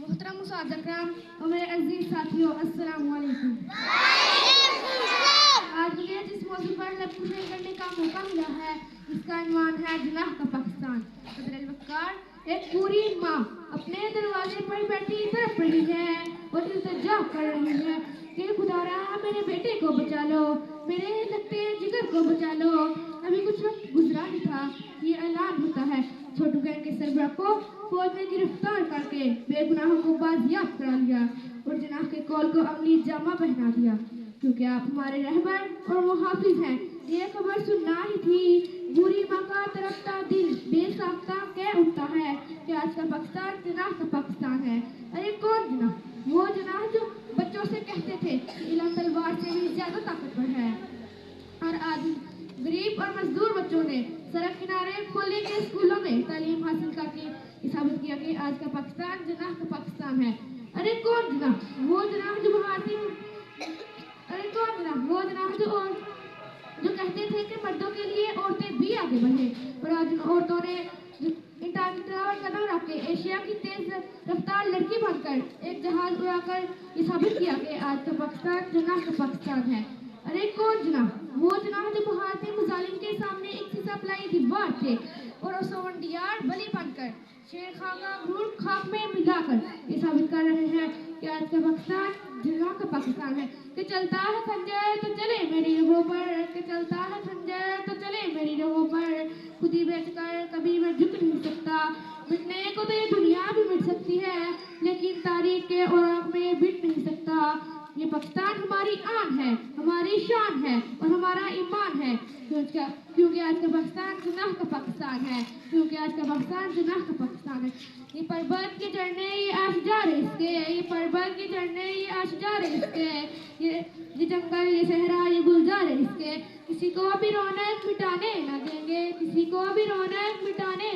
محترم استاد اکرام اور میرے عزیز ساتھیوں، السلام علیکم۔ آج مجھے جس موضوع پر لیکچر کرنے کا موقع ملا ہے اس کا عنوان ہے جناح کا پاکستان۔ صدر الوقار ایک پوری ماں اپنے دروازے پر بیٹھی تڑپ رہی ہے اور التجا کر رہی ہے کہ خدا را میرے بیٹے کو بچا لو، میرے لگتے جگر کو بچا لو۔ ابھی کچھ وقت گزرا ہی تھا، یہ اعلان ہوتا ہے چھوٹو گینگ کے سربراہ کو فوج نے گرفتار کر کے بے گناہوں کو بازیاب کرا لیا اور جناح کے کول کو عملی جامہ پہنا دیا، کیونکہ آپ ہمارے رہبر اور محافظ ہیں۔ یہ خبر سننا ہی تھی، بری ماں کا تڑپتا دل بے ساختہ کہہ اٹھتا ہے کہ آج کا پاکستان جناح کا پاکستان ہے۔ ارے کون جناح؟ وہ جناح جو بچوں سے کہتے تھے علم تلوار سے بھی زیادہ طاقتور ہے، اور آج غریب اور مزدور بچوں نے سڑک کنارے کھولے کے اسکولوں میں تعلیم حاصل کر کے یہ ثابت کیا کہ آج کا پاکستان جناح کا پاکستان ہے۔ ارے کون جناح؟ وہ جناح جو ارے کون جناح؟ وہ جناح جو کہتے تھے کہ مردوں کے لیے عورتیں بھی آگے بڑھیں، اور آج ان عورتوں نے انٹرنیشنل قدم رکھ کے ایشیا کی تیز رفتار لڑکی بن کر ایک جہاز اڑا کر یہ ثابت کیا کہ آج کا پاکستان جناح کا پاکستان ہے۔ ارے کون جناح؟ وہ جناح جو بھارتی مظالم کے سامنے ایک سی سپلائی دیوار تھے اور اسون ڈیار بلی بن کر شیر خان کا غرور خاک میں ملا کر یہ ثابت کر رہے ہیں کہ آج کا پاکستان جناح کا پاکستان ہے۔ کہ چلتا ہے خنجر تو چلے میری رگوں پر، کہ چلتا ہے خنجر تو چلے میری رگوں پر، خود ہی بیچ کر کبھی میں جھک نہیں سکتا۔ مٹنے کو تو یہ دنیا بھی مٹ سکتی ہے لیکن تاریخ کے اوراق میں بٹ نہیں سکتا۔ یہ پاکستان ہماری آن ہے، ہماری شان ہے اور ہمارا ایمان ہے، کیونکہ آج کا پاکستان جناح کا پاکستان ہے، کیونکہ آج کا پاکستان جناح کا پاکستان ہے۔ یہ پربت کے چڑھنے یہ اشجار اس کے، یہ پربت کے چڑھنے یہ اشجار اس کے، یہ جنگل یہ صحرا یہ گلزار اس کے، کسی کو بھی رونق مٹانے نہ دیں گے، کسی کو بھی رونق مٹانے